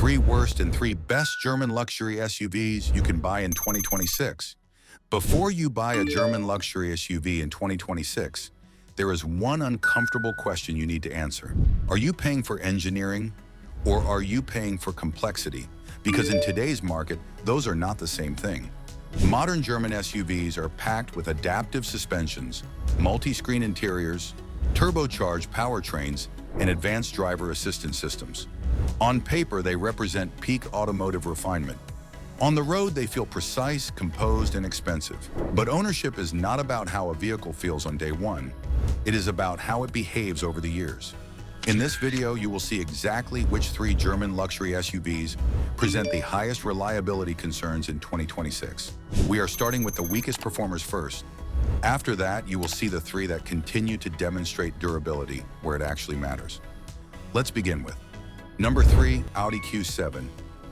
3 worst and 3 best German luxury SUVs you can buy in 2026. Before you buy a German luxury SUV in 2026, there is one uncomfortable question you need to answer. Are you paying for engineering or are you paying for complexity? Because in today's market, those are not the same thing. Modern German SUVs are packed with adaptive suspensions, multi-screen interiors, turbocharged powertrains, and advanced driver assistance systems. On paper, they represent peak automotive refinement. On the road, they feel precise, composed, and expensive. But ownership is not about how a vehicle feels on day one. It is about how it behaves over the years. In this video, you will see exactly which 3 German luxury SUVs present the highest reliability concerns in 2026. We are starting with the weakest performers first. After that, you will see the 3 that continue to demonstrate durability where it actually matters. Let's begin with number 3, Audi Q7.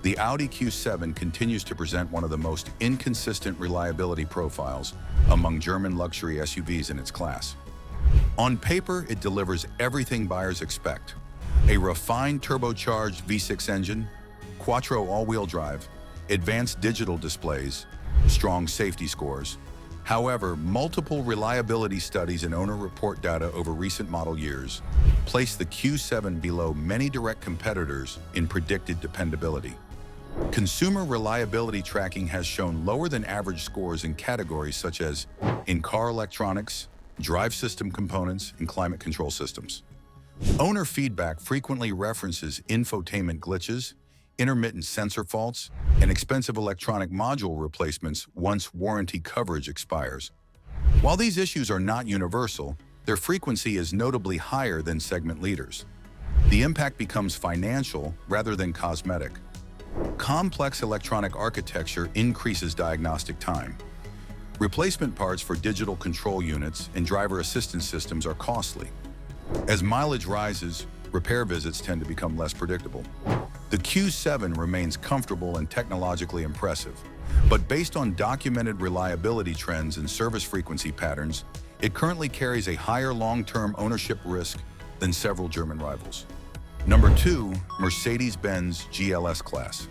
The Audi Q7 continues to present one of the most inconsistent reliability profiles among German luxury SUVs in its class. On paper, it delivers everything buyers expect: a refined turbocharged V6 engine, quattro all-wheel drive, advanced digital displays, strong safety scores. However, multiple reliability studies and owner report data over recent model years place the Q7 below many direct competitors in predicted dependability. Consumer reliability tracking has shown lower than average scores in categories such as in-car electronics, drive system components, and climate control systems. Owner feedback frequently references infotainment glitches, intermittent sensor faults, and expensive electronic module replacements once warranty coverage expires. While these issues are not universal, their frequency is notably higher than segment leaders. The impact becomes financial rather than cosmetic. Complex electronic architecture increases diagnostic time. Replacement parts for digital control units and driver assistance systems are costly. As mileage rises, repair visits tend to become less predictable. The Q7 remains comfortable and technologically impressive, but based on documented reliability trends and service frequency patterns, it currently carries a higher long-term ownership risk than several German rivals. Number 2, Mercedes-Benz GLS class.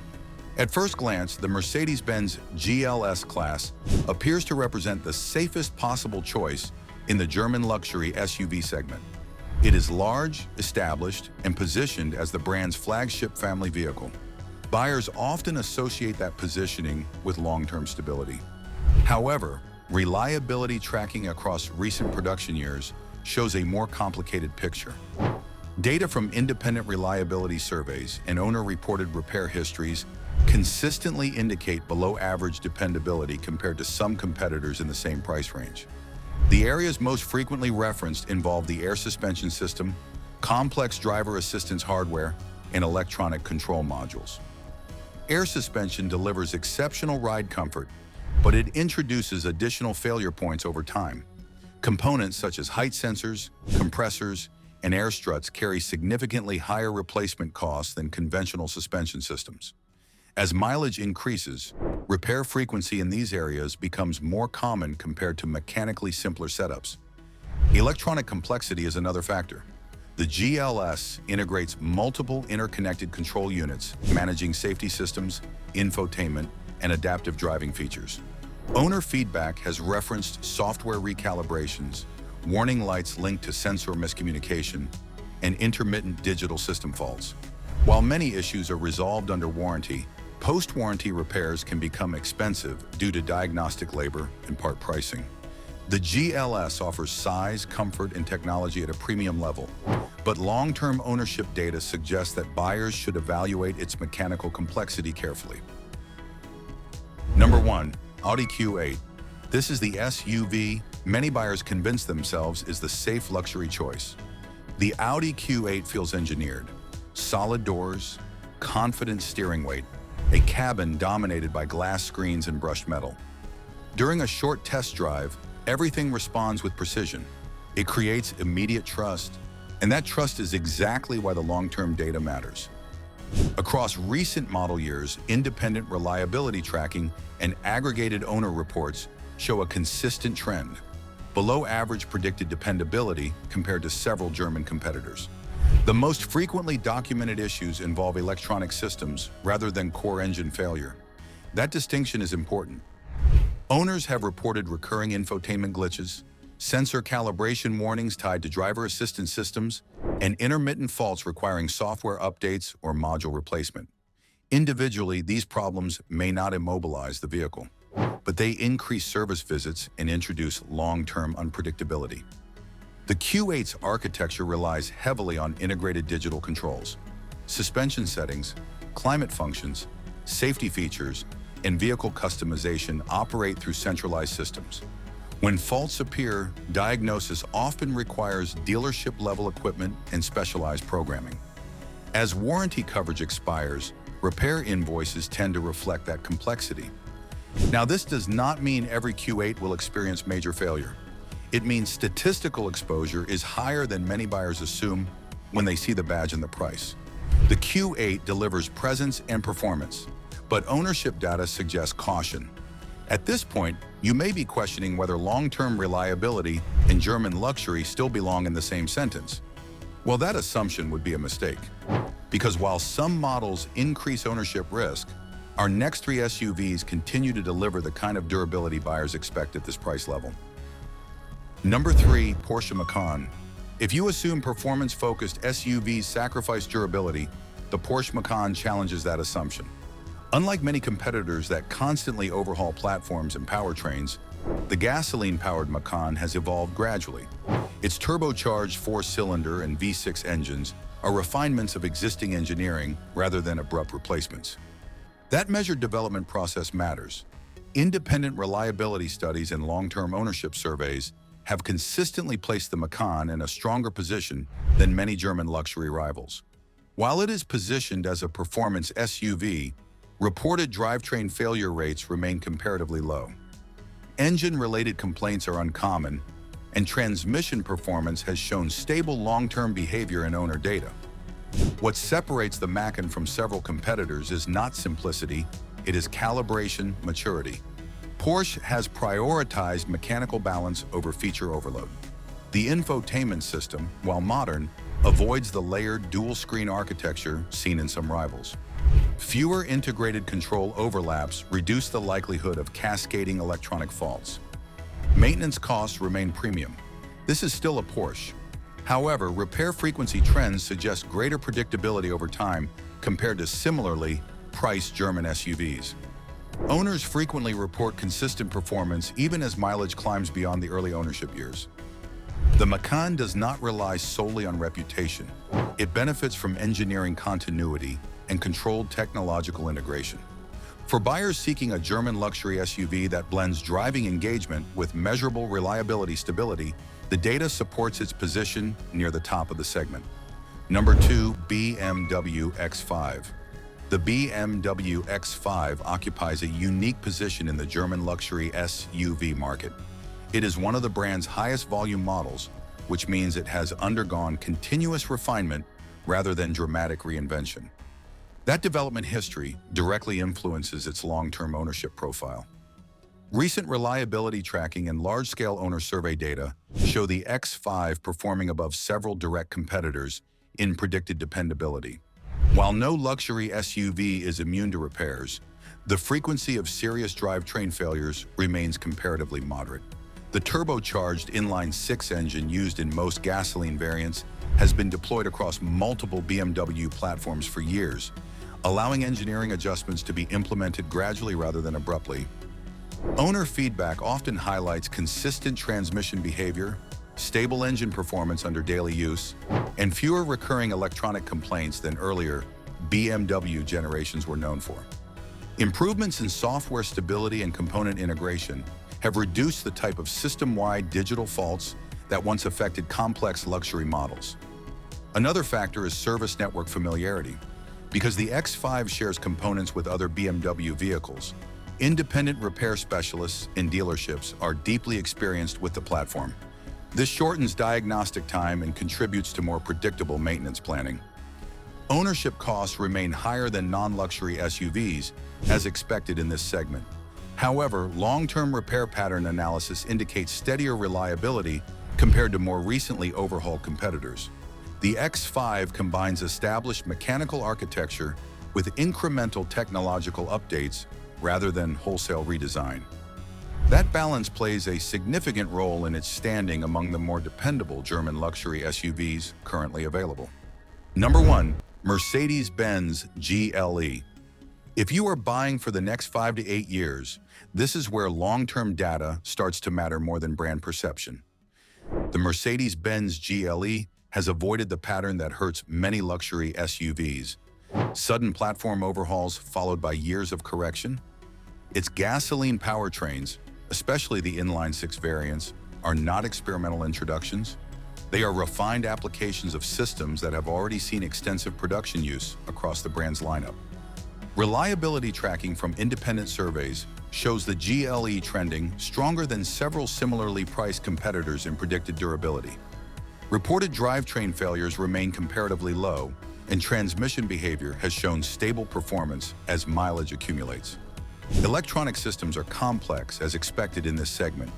At first glance, the Mercedes-Benz GLS class appears to represent the safest possible choice in the German luxury SUV segment. It is large, established, and positioned as the brand's flagship family vehicle. Buyers often associate that positioning with long-term stability. However, reliability tracking across recent production years shows a more complicated picture. Data from independent reliability surveys and owner-reported repair histories consistently indicate below-average dependability compared to some competitors in the same price range. The areas most frequently referenced involve the air suspension system, complex driver assistance hardware, and electronic control modules. Air suspension delivers exceptional ride comfort, but it introduces additional failure points over time. Components such as height sensors, compressors, and air struts carry significantly higher replacement costs than conventional suspension systems. As mileage increases, repair frequency in these areas becomes more common compared to mechanically simpler setups. Electronic complexity is another factor. The GLS integrates multiple interconnected control units, managing safety systems, infotainment, and adaptive driving features. Owner feedback has referenced software recalibrations, warning lights linked to sensor miscommunication, and intermittent digital system faults. While many issues are resolved under warranty, post-warranty repairs can become expensive due to diagnostic labor and part pricing. The GLS offers size, comfort, and technology at a premium level, but long-term ownership data suggests that buyers should evaluate its mechanical complexity carefully. Number 1, Audi Q8. This is the SUV many buyers convince themselves is the safe luxury choice. The Audi Q8 feels engineered. Solid doors, confident steering weight, a cabin dominated by glass screens and brushed metal. During a short test drive, everything responds with precision. It creates immediate trust, and that trust is exactly why the long-term data matters. Across recent model years, independent reliability tracking and aggregated owner reports show a consistent trend, below average predicted dependability compared to several German competitors. The most frequently documented issues involve electronic systems rather than core engine failure. That distinction is important. Owners have reported recurring infotainment glitches, sensor calibration warnings tied to driver assistance systems, and intermittent faults requiring software updates or module replacement. Individually, these problems may not immobilize the vehicle, but they increase service visits and introduce long-term unpredictability. The Q8's architecture relies heavily on integrated digital controls. Suspension settings, climate functions, safety features, and vehicle customization operate through centralized systems. When faults appear, diagnosis often requires dealership-level equipment and specialized programming. As warranty coverage expires, repair invoices tend to reflect that complexity. Now, this does not mean every Q8 will experience major failure. It means statistical exposure is higher than many buyers assume when they see the badge and the price. The Q8 delivers presence and performance, but ownership data suggests caution. At this point, you may be questioning whether long-term reliability and German luxury still belong in the same sentence. Well, that assumption would be a mistake, because while some models increase ownership risk, our next three SUVs continue to deliver the kind of durability buyers expect at this price level. Number 3, Porsche Macan. If you assume performance-focused SUVs sacrifice durability, the Porsche Macan challenges that assumption. Unlike many competitors that constantly overhaul platforms and powertrains, the gasoline-powered Macan has evolved gradually. Its turbocharged 4-cylinder and V6 engines are refinements of existing engineering rather than abrupt replacements. That measured development process matters. Independent reliability studies and long-term ownership surveys have consistently placed the Macan in a stronger position than many German luxury rivals. While it is positioned as a performance SUV, reported drivetrain failure rates remain comparatively low. Engine-related complaints are uncommon, and transmission performance has shown stable long-term behavior in owner data. What separates the Macan from several competitors is not simplicity, it is calibration maturity. Porsche has prioritized mechanical balance over feature overload. The infotainment system, while modern, avoids the layered dual-screen architecture seen in some rivals. Fewer integrated control overlaps reduce the likelihood of cascading electronic faults. Maintenance costs remain premium. This is still a Porsche. However, repair frequency trends suggest greater predictability over time compared to similarly priced German SUVs. Owners frequently report consistent performance even as mileage climbs beyond the early ownership years. The Macan does not rely solely on reputation. It benefits from engineering continuity and controlled technological integration. For buyers seeking a German luxury SUV that blends driving engagement with measurable reliability stability, the data supports its position near the top of the segment. Number 2, BMW X5. The BMW X5 occupies a unique position in the German luxury SUV market. It is one of the brand's highest volume models, which means it has undergone continuous refinement rather than dramatic reinvention. That development history directly influences its long-term ownership profile. Recent reliability tracking and large-scale owner survey data show the X5 performing above several direct competitors in predicted dependability. While no luxury SUV is immune to repairs, the frequency of serious drivetrain failures remains comparatively moderate. The turbocharged inline-6 engine used in most gasoline variants has been deployed across multiple BMW platforms for years, allowing engineering adjustments to be implemented gradually rather than abruptly. Owner feedback often highlights consistent transmission behavior, stable engine performance under daily use, and fewer recurring electronic complaints than earlier BMW generations were known for. Improvements in software stability and component integration have reduced the type of system-wide digital faults that once affected complex luxury models. Another factor is service network familiarity. Because the X5 shares components with other BMW vehicles, independent repair specialists in dealerships are deeply experienced with the platform. This shortens diagnostic time and contributes to more predictable maintenance planning. Ownership costs remain higher than non-luxury SUVs, as expected in this segment. However, long-term repair pattern analysis indicates steadier reliability compared to more recently overhauled competitors. The X5 combines established mechanical architecture with incremental technological updates rather than wholesale redesign. That balance plays a significant role in its standing among the more dependable German luxury SUVs currently available. Number 1. Mercedes-Benz GLE. If you are buying for the next 5 to 8 years, this is where long-term data starts to matter more than brand perception. The Mercedes-Benz GLE has avoided the pattern that hurts many luxury SUVs: sudden platform overhauls followed by years of correction. Its gasoline powertrains, especially the inline-six variants, are not experimental introductions. They are refined applications of systems that have already seen extensive production use across the brand's lineup. Reliability tracking from independent surveys shows the GLE trending stronger than several similarly priced competitors in predicted durability. Reported drivetrain failures remain comparatively low, and transmission behavior has shown stable performance as mileage accumulates. Electronic systems are complex as expected in this segment,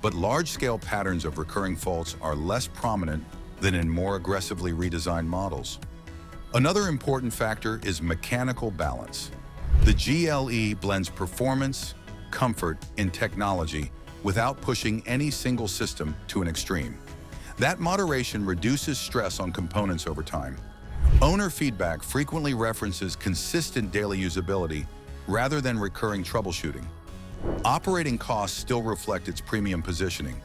but large-scale patterns of recurring faults are less prominent than in more aggressively redesigned models. Another important factor is mechanical balance. The GLE blends performance, comfort, and technology without pushing any single system to an extreme. That moderation reduces stress on components over time. Owner feedback frequently references consistent daily usability rather than recurring troubleshooting. Operating costs still reflect its premium positioning.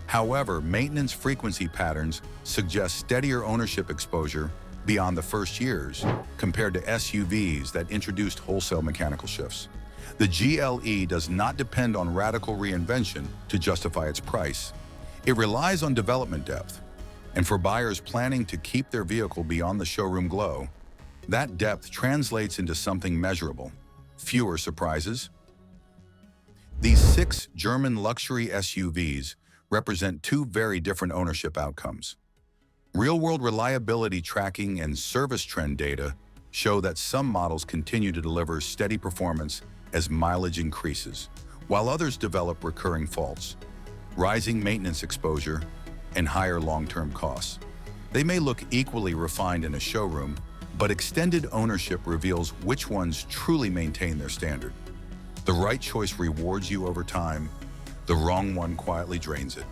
However, maintenance frequency patterns suggest steadier ownership exposure beyond the first years compared to SUVs that introduced wholesale mechanical shifts. The GLE does not depend on radical reinvention to justify its price. It relies on development depth. And for buyers planning to keep their vehicle beyond the showroom glow, that depth translates into something measurable: fewer surprises. These 6 German luxury SUVs represent 2 very different ownership outcomes. Real-world reliability tracking and service trend data show that some models continue to deliver steady performance as mileage increases, while others develop recurring faults, rising maintenance exposure, and higher long-term costs. They may look equally refined in a showroom, but extended ownership reveals which ones truly maintain their standard. The right choice rewards you over time, the wrong one quietly drains it.